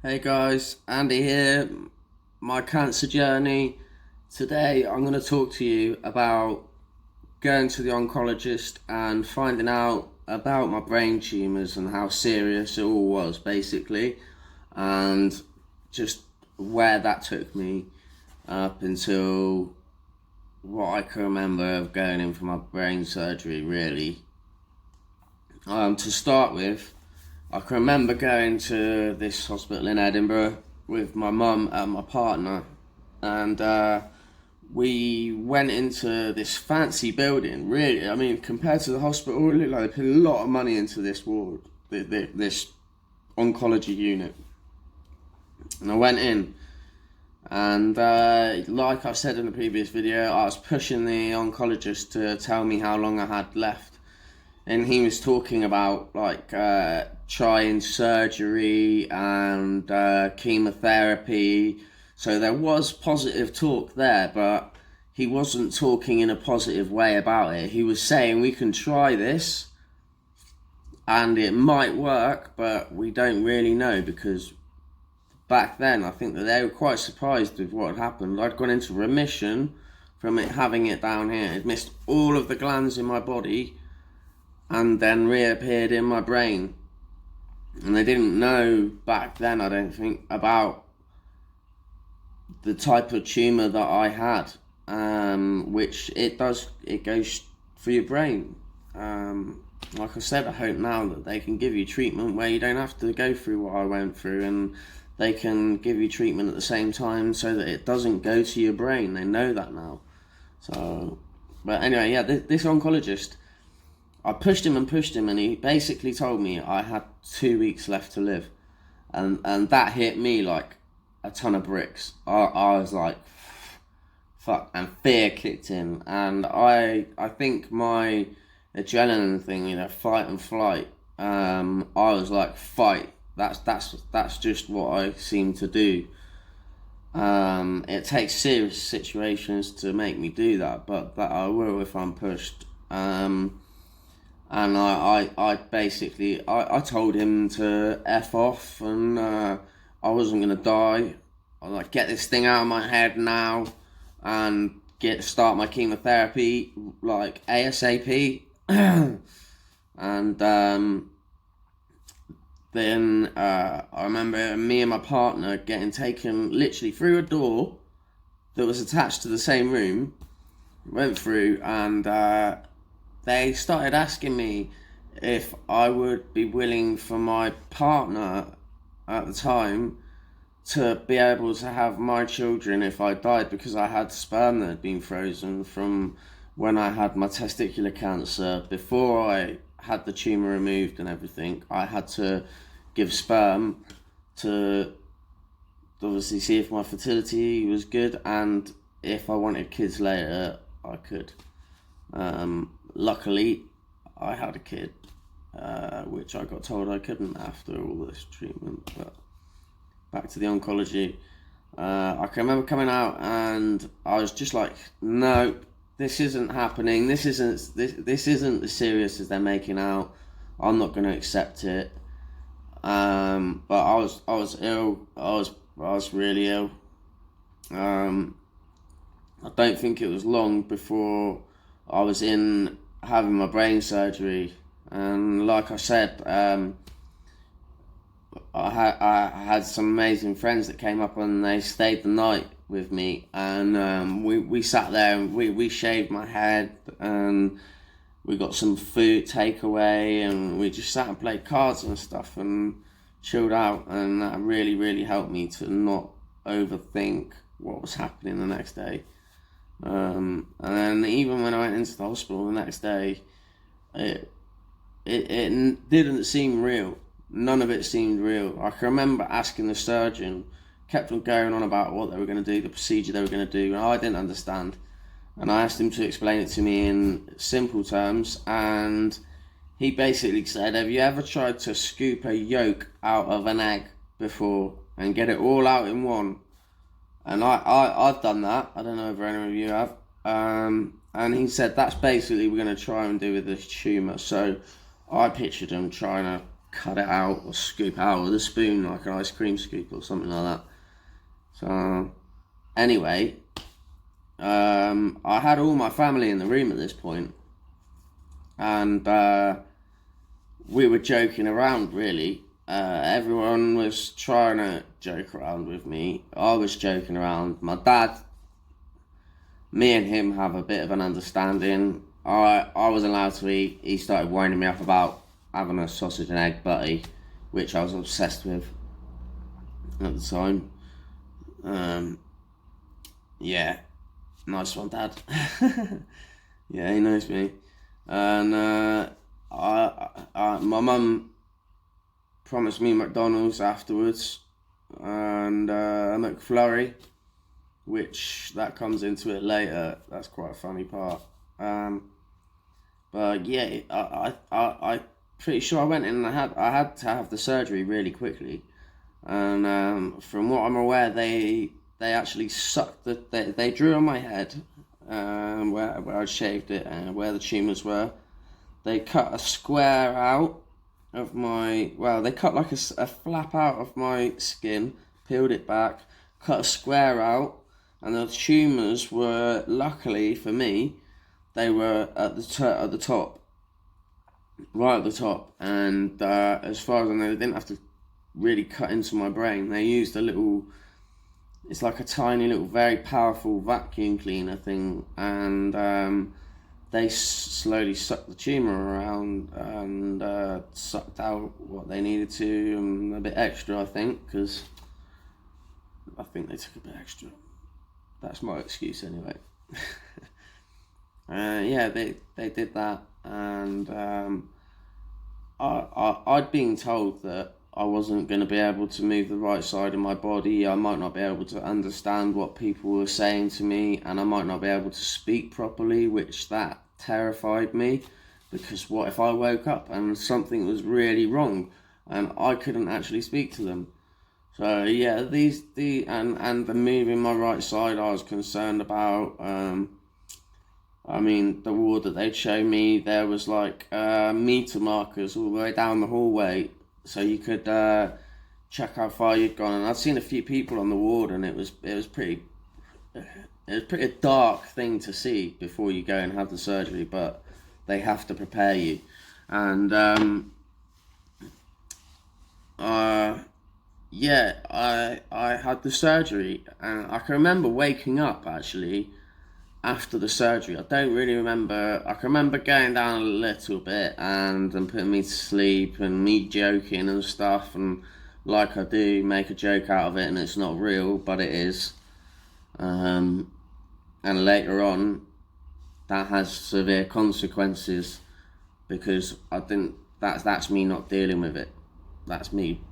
Hey guys, Andy here, my cancer journey. Today I'm going to talk to you about going to the oncologist and finding out about my brain tumours and how serious it all was basically, and just where that took me up until what I can remember of going in for my brain surgery really. To start with, I can remember going to this hospital in Edinburgh with my mum and my partner, and we went into this fancy building. Really, I mean, compared to the hospital, it looked like they put a lot of money into this ward, this oncology unit. And I went in, and like I said in the previous video, I was pushing the oncologist to tell me how long I had left, and he was talking about trying surgery and chemotherapy. So there was positive talk there, but he wasn't talking in a positive way about it. He was saying we can try this and it might work, but we don't really know, because back then I think that they were quite surprised with what had happened. I'd gone into remission from it having it down here. It missed all of the glands in my body and then reappeared in my brain. And they didn't know back then, I don't think, about the type of tumour that I had, which it goes for your brain. Like I said, I hope now that they can give you treatment where you don't have to go through what I went through, and they can give you treatment at the same time so that it doesn't go to your brain. They know that now. So, but anyway, yeah, this oncologist, I pushed him, and he basically told me I had 2 weeks left to live. And that hit me like a ton of bricks. I was like, fuck, and fear kicked in. And I think my adrenaline thing, fight and flight, I was like, fight. That's just what I seem to do. It takes serious situations to make me do that, but that I will if I'm pushed. And I basically, I told him to F off, and I wasn't going to die. I was like, get this thing out of my head now and start my chemotherapy like ASAP. And then I remember me and my partner getting taken literally through a door that was attached to the same room. Went through, and they started asking me if I would be willing for my partner at the time to be able to have my children if I died, because I had sperm that had been frozen from when I had my testicular cancer. Before I had the tumour removed and everything, I had to give sperm to obviously see if my fertility was good, and if I wanted kids later, I could. Luckily, I had a kid, which I got told I couldn't after all this treatment. But back to the oncology. I can remember coming out and I was just like, no, this isn't happening. This isn't as serious as they're making out. I'm not going to accept it. But I was ill. I was really ill. I don't think it was long before I was in having my brain surgery, and like I said, I had some amazing friends that came up and they stayed the night with me, and we sat there and we shaved my head, and we got some food takeaway, and we just sat and played cards and stuff and chilled out, and that really helped me to not overthink what was happening the next day. And then even when I went into the hospital the next day, it didn't seem real. None of it seemed real. I can remember asking the surgeon, kept on going on about what they were going to do, the procedure they were going to do, and I didn't understand. And I asked him to explain it to me in simple terms, and he basically said, have you ever tried to scoop a yolk out of an egg before and get it all out in one? And I've done that. I don't know if any of you have. And he said, that's basically we're going to try and do with this tumour. So I pictured him trying to cut it out or scoop it out with a spoon, like an ice cream scoop or something like that. So anyway, I had all my family in the room at this point, and we were joking around, really. Everyone was trying to joke around with me. I was joking around. My dad, me and him have a bit of an understanding. I wasn't allowed to eat. He started winding me up about having a sausage and egg butty, which I was obsessed with at the time. Yeah, nice one, Dad. Yeah, he knows me. And my mum promised me McDonald's afterwards, and a McFlurry, which that comes into it later. That's quite a funny part. But yeah, I pretty sure I went in and I had to have the surgery really quickly, and from what I'm aware, they actually sucked they drew on my head, where I'd shaved it and where the tumours were. They cut a square out of my, they cut like a flap out of my skin, peeled it back, cut a square out, and the tumours were, luckily for me, they were at the top, right at the top, and as far as I know, they didn't have to really cut into my brain. They used it's like a tiny little, very powerful vacuum cleaner thing, and they slowly sucked the tumour around and sucked out what they needed to, and a bit extra, I think, because I think they took a bit extra. That's my excuse anyway. Yeah, they did that, and I'd been told that I wasn't going to be able to move the right side of my body. I might not be able to understand what people were saying to me, and I might not be able to speak properly, which that terrified me, because what if I woke up and something was really wrong and I couldn't actually speak to them? So yeah, and the moving my right side I was concerned about. I mean, the ward that they'd show me, there was like meter markers all the way down the hallway, so you could check how far you'd gone. And I'd seen a few people on the ward, and it was pretty dark thing to see before you go and have the surgery. But they have to prepare you, and yeah, I had the surgery, and I can remember waking up actually after the surgery. I don't really remember. I can remember going down a little bit and putting me to sleep and me joking and stuff, and like I do, make a joke out of it, and it's not real, but it is. And later on, that has severe consequences, because I didn't. That's me not dealing with it. That's me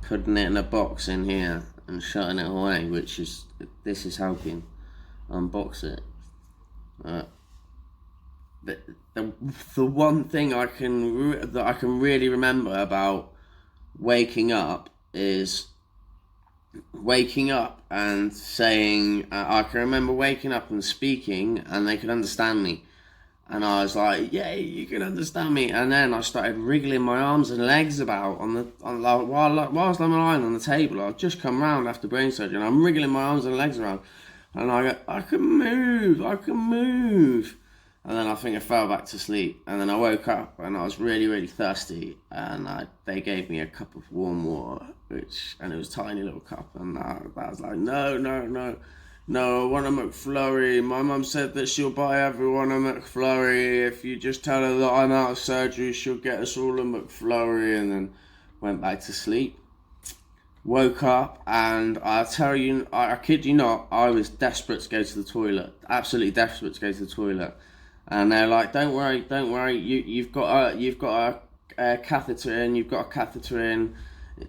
putting it in a box in here and shutting it away, this is helping unbox it. The one thing that I can really remember about waking up is waking up and saying, I can remember waking up and speaking, and they could understand me, and I was like, "Yay, you can understand me!" And then I started wriggling my arms and legs about whilst I'm lying on the table. I'd just come round after brain surgery, and I'm wriggling my arms and legs around. And I go, I can move. And then I think I fell back to sleep. And then I woke up and I was really, really thirsty. And they gave me a cup of warm water, and it was a tiny little cup. And I was like, no, I want a McFlurry. My mum said that she'll buy everyone a McFlurry. If you just tell her that I'm out of surgery, she'll get us all a McFlurry. And then went back to sleep. Woke up, and I tell you, I kid you not, I was desperate to go to the toilet. Absolutely desperate to go to the toilet. And they're like, "Don't worry, you've got a catheter in. You've got a catheter in.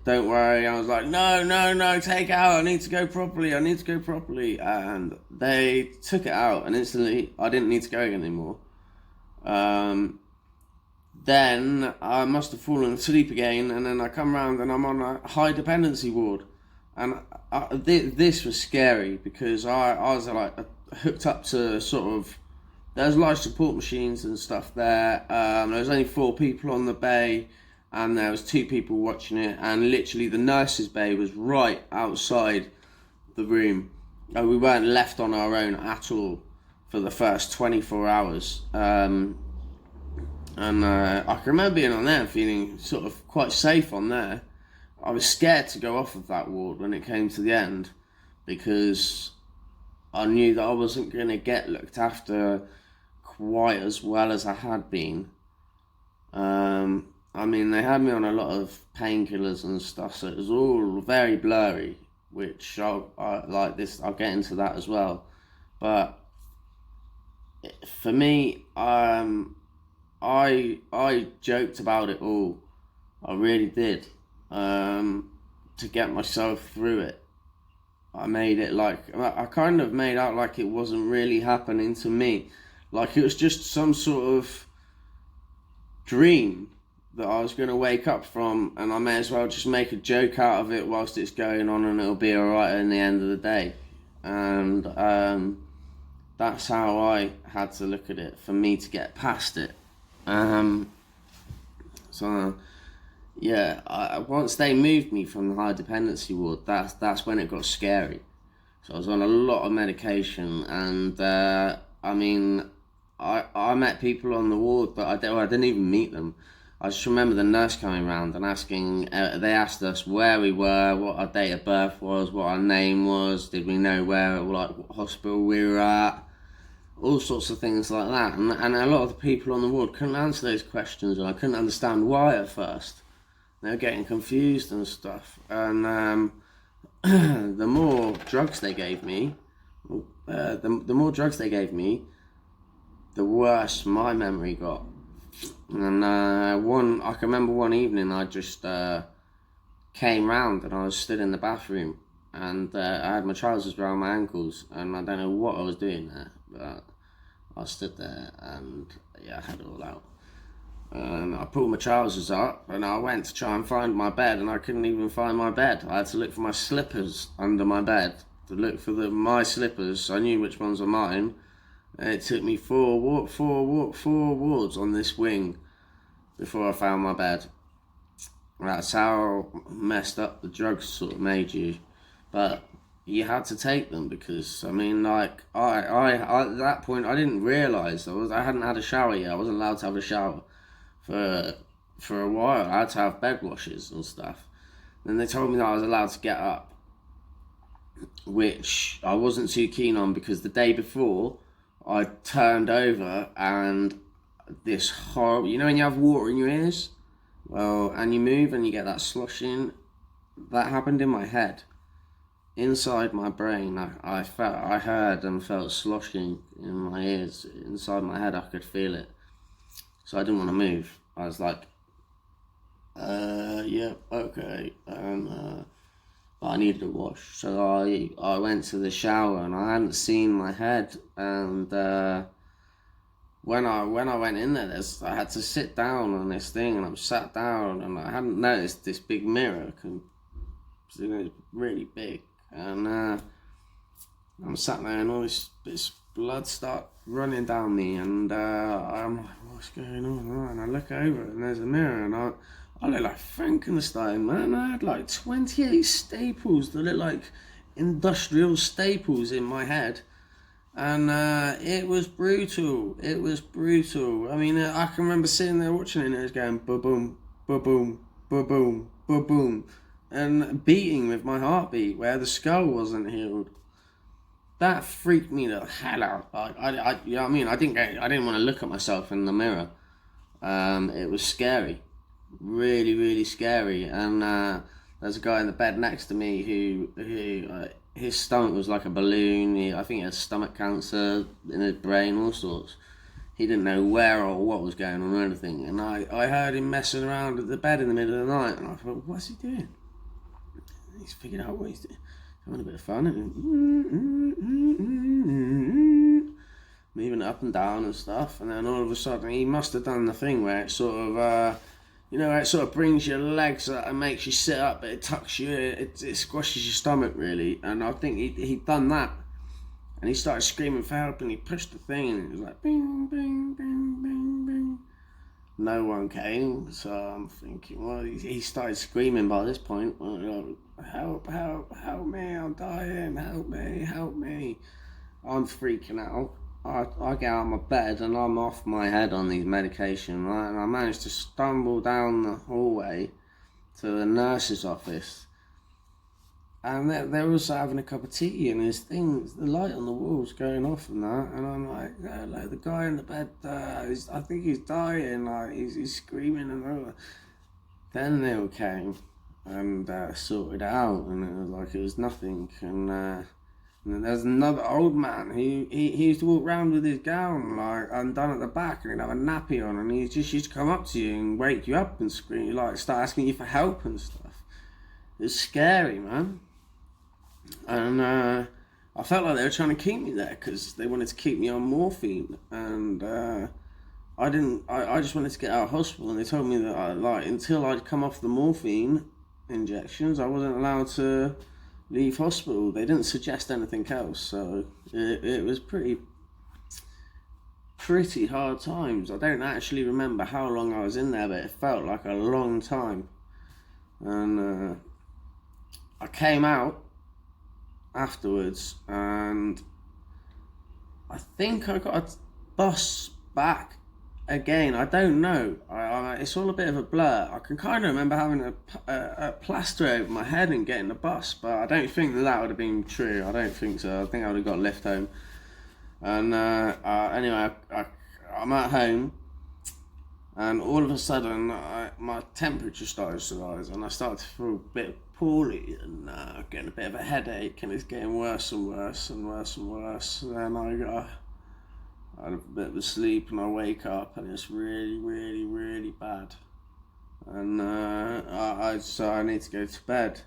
Don't worry." I was like, "No, take it out. I need to go properly. And they took it out, and instantly I didn't need to go anymore. Then I must have fallen asleep again, and then I come round and I'm on a high dependency ward, and this was scary, because I was like hooked up to there's life support machines and stuff there. There was only 4 people on the bay, and there was 2 people watching it, and literally the nurse's bay was right outside the room. We weren't left on our own at all for the first 24 hours. And I can remember being on there and feeling sort of quite safe on there. I was scared to go off of that ward when it came to the end, because I knew that I wasn't going to get looked after quite as well as I had been. I mean, they had me on a lot of painkillers and stuff, so it was all very blurry, which I'll get into that as well. But for me, I joked about it all. I really did, to get myself through it. I kind of made out like it wasn't really happening to me, like it was just some sort of dream that I was going to wake up from, and I may as well just make a joke out of it whilst it's going on, and it'll be alright in the end of the day. And that's how I had to look at it for me to get past it. Once they moved me from the high dependency ward, that's when it got scary. So I was on a lot of medication, and I met people on the ward, but I didn't even meet them. I just remember the nurse coming around and asking, they asked us where we were, what our date of birth was, what our name was, did we know what hospital we were at, all sorts of things like that. And a lot of the people on the ward couldn't answer those questions, and I couldn't understand why at first. They were getting confused and stuff. And the more drugs they gave me, the worse my memory got. And I can remember one evening I just came round and I was stood in the bathroom, and I had my trousers around my ankles, and I don't know what I was doing there, but I stood there and I had it all out. And I pulled my trousers up and I went to try and find my bed, and I couldn't even find my bed. I had to look for my slippers under my bed, to look for my slippers. I knew which ones were mine. It took me four wards on this wing before I found my bed. That's how messed up the drugs sort of made you. But you had to take them, because I at that point I didn't realise I hadn't had a shower yet. I wasn't allowed to have a shower for a while. I had to have bed washes and stuff. Then they told me that I was allowed to get up, which I wasn't too keen on, because the day before I turned over and this horrible, you know when you have water in your ears? Well, and you move and you get that sloshing, that happened in my head. Inside my brain, I heard and felt sloshing in my ears. Inside my head, I could feel it. So I didn't want to move. I was like, okay. And I needed a wash, so I went to the shower, and I hadn't seen my head. And when I went in there, I had to sit down on this thing, and I sat down, and I hadn't noticed this big mirror. It was really big, and I'm sat there, and all this blood start running down me, and I'm like, what's going on? And I look over, and there's a mirror, and I look like Frankenstein, man. I had like 28 staples that look like industrial staples in my head. And it was brutal. It was brutal. I mean, I can remember sitting there watching it, and it was going ba-boom, ba-boom, ba-boom, ba-boom, and beating with my heartbeat where the skull wasn't healed. That freaked me the hell out. You know what I mean? I didn't want to look at myself in the mirror. It was scary. Really, really scary. And there's a guy in the bed next to me who his stomach was like a balloon. I think he had stomach cancer in his brain, all sorts. He didn't know where or what was going on or anything. And I heard him messing around at the bed in the middle of the night, and I thought, what's he doing? He's figured out what he's doing. Having a bit of fun, moving up and down and stuff. And then all of a sudden, he must have done the thing where it sort of where it sort of brings your legs up and makes you sit up, but it tucks you, it squashes your stomach really. And I think he'd done that, and he started screaming for help, and he pushed the thing, and it was like bing, bing, bing, bing, bing. no one came. So I'm thinking, well, he started screaming by this point. Help, help, help me, I'm dying, help me, help me. I'm freaking out. I get out of my bed and I'm off my head on these medication, right? And I managed to stumble down the hallway to the nurse's office. And they're also having a cup of tea, and there's things, the light on the wall's going off and that. And I'm like the guy in the bed, I think he's dying, like he's screaming and all. Then they all came and sorted it out, and it was like it was nothing. And there's another old man. He used to walk around with his gown like undone at the back, and he'd have a nappy on, and he just used to come up to you and wake you up and scream, like start asking you for help and stuff. It was scary, man. And I felt like they were trying to keep me there because they wanted to keep me on morphine, and I didn't. I just wanted to get out of hospital, and they told me that until I'd come off the morphine injections, I wasn't allowed to leave hospital. They didn't suggest anything else, so it was pretty hard times. I don't actually remember how long I was in there, but it felt like a long time. And I came out afterwards, and I think I got a bus back again. I don't know. It's all a bit of a blur. I can kind of remember having a plaster over my head and getting the bus, but I don't think that would have been true. I don't think so. I think I would have got lift home. And anyway, I'm at home, and all of a sudden my temperature started to rise, and I started to feel a bit poorly and getting a bit of a headache, and it's getting worse and worse and worse and worse. And then I had a bit of a sleep, and I wake up and it's really, really, really bad. And so I need to go to bed.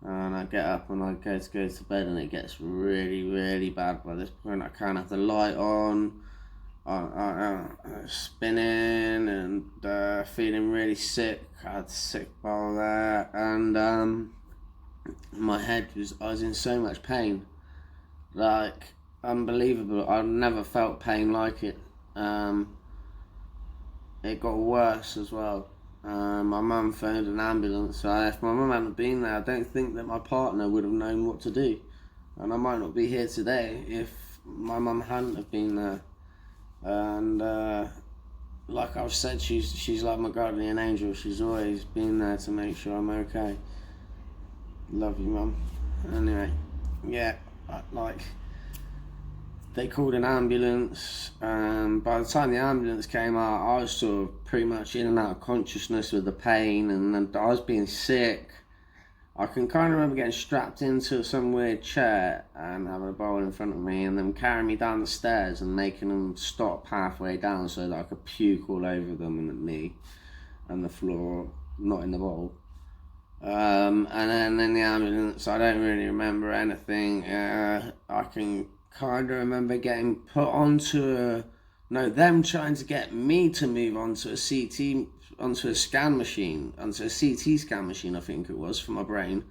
And I get up and I go to bed, and it gets really, really bad by this point. I can't have the light on. Spinning and feeling really sick. I had a sick bowel there, and my head I was in so much pain, like unbelievable. I've never felt pain like it. It got worse as well. My mum phoned an ambulance. So if my mum hadn't been there, I don't think that my partner would have known what to do, and I might not be here today if my mum hadn't have been there. And like I've said, she's like my guardian angel. She's always been there to make sure I'm okay. Love you, Mum. Anyway, yeah, they called an ambulance. By the time the ambulance came out, I was sort of pretty much in and out of consciousness with the pain, and I was being sick. I can kind of remember getting strapped into some weird chair and having a bowl in front of me, and them carrying me down the stairs and making them stop halfway down so that I could puke all over them and me and the floor, not in the bowl. And then in the ambulance, I don't really remember anything. I can kind of remember getting put onto them trying to get me to move onto a CT, onto a scan machine, onto a CT scan machine, I think it was, for my brain,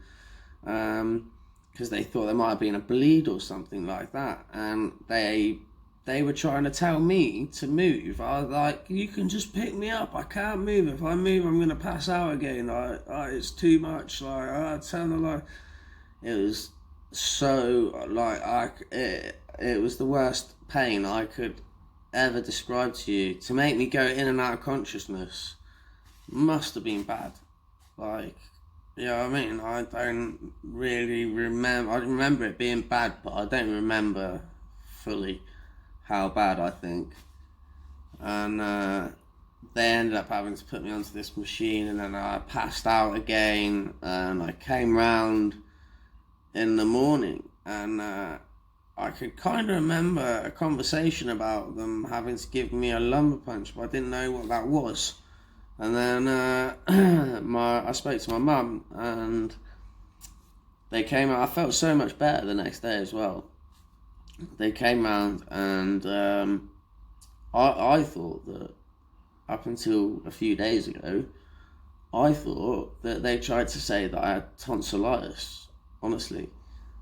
because they thought there might have been a bleed or something like that, and they were trying to tell me to move. I was like, you can just pick me up, I can't move. If I move, I'm going to pass out again. It's too much. I tell them, like, it was so, it was the worst pain I could ever describe to you. To make me go in and out of consciousness must have been bad. Like, you know what I mean? I don't really remember. I remember it being bad, but I don't remember fully how bad, I think. And they ended up having to put me onto this machine, and then I passed out again, and I came round in the morning, and I could kind of remember a conversation about them having to give me a lumbar punch, but I didn't know what that was. And then I spoke to my mum, and they came out. I felt so much better the next day as well. They came round, and I thought that up until a few days ago, I thought that they tried to say that I had tonsillitis. Honestly,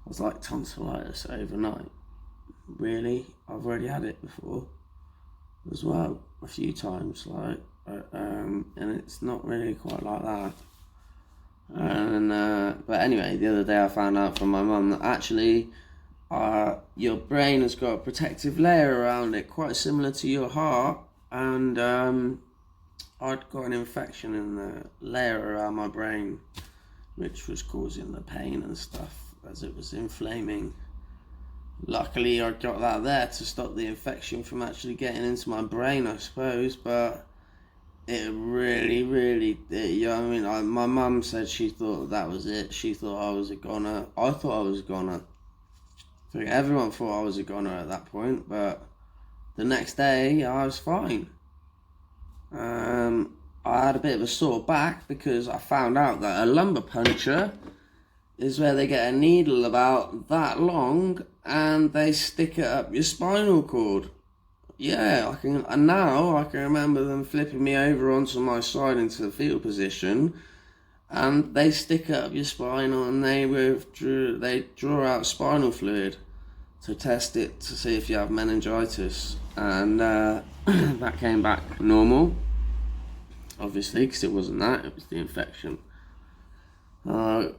I was like, tonsillitis overnight? Really? I've already had it before as well, a few times. Like, and it's not really quite like that. And but anyway, the other day I found out from my mum that actually your brain has got a protective layer around it, quite similar to your heart, and I'd got an infection in the layer around my brain, which was causing the pain and stuff as it was inflaming. Luckily, I got that there to stop the infection from actually getting into my brain, I suppose, but it really, you know what I mean? My mum said she thought that was it. She thought I was a goner. I thought I was a goner. I think everyone thought I was a goner at that point, but the next day I was fine. I had a bit of a sore back because I found out that a lumbar puncture is where they get a needle about that long and they stick it up your spinal cord. Yeah, and now I can remember them flipping me over onto my side into the fetal position, and they stick it up your spine and they draw out spinal fluid to test it to see if you have meningitis, and that came back normal, obviously, because it wasn't that, it was the infection. I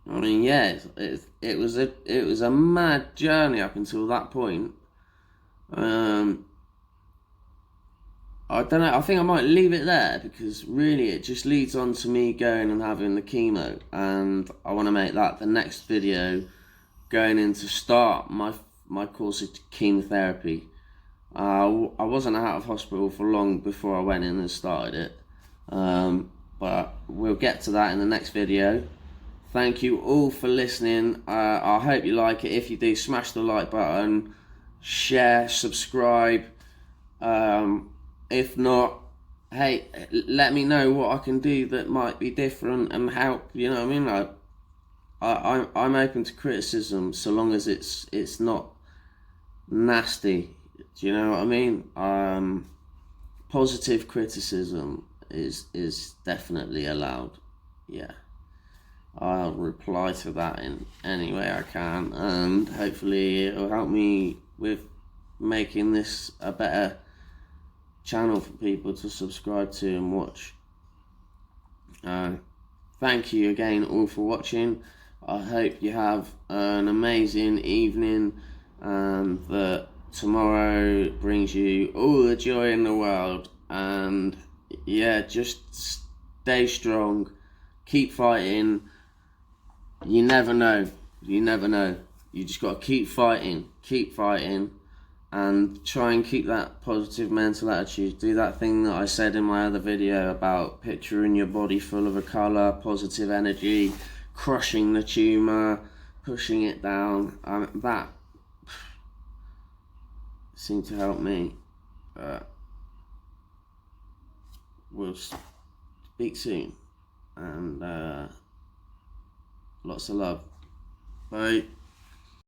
mean, yeah, it was a mad journey up until that point. I don't know, I think I might leave it there because really it just leads on to me going and having the chemo, and I want to make that the next video, going in to start my course of chemotherapy. I wasn't out of hospital for long before I went in and started it, but we'll get to that in the next video. Thank you all for listening. I hope you like it. If you do, smash the like button, share, subscribe. If not, hey, let me know what I can do that might be different and help. You know what I mean? I'm open to criticism so long as it's not nasty. Do you know what I mean? Positive criticism is definitely allowed. Yeah. I'll reply to that in any way I can, and hopefully it'll help me with making this a better channel for people to subscribe to and watch. Thank you again all for watching. I hope you have an amazing evening and that tomorrow brings you all the joy in the world, and yeah, just stay strong, keep fighting. You never know. You just got to keep fighting, and try and keep that positive mental attitude. Do that thing that I said in my other video about picturing your body full of a colour, positive energy, crushing the tumour, pushing it down. That seemed to help me. We'll speak soon, and lots of love. Bye.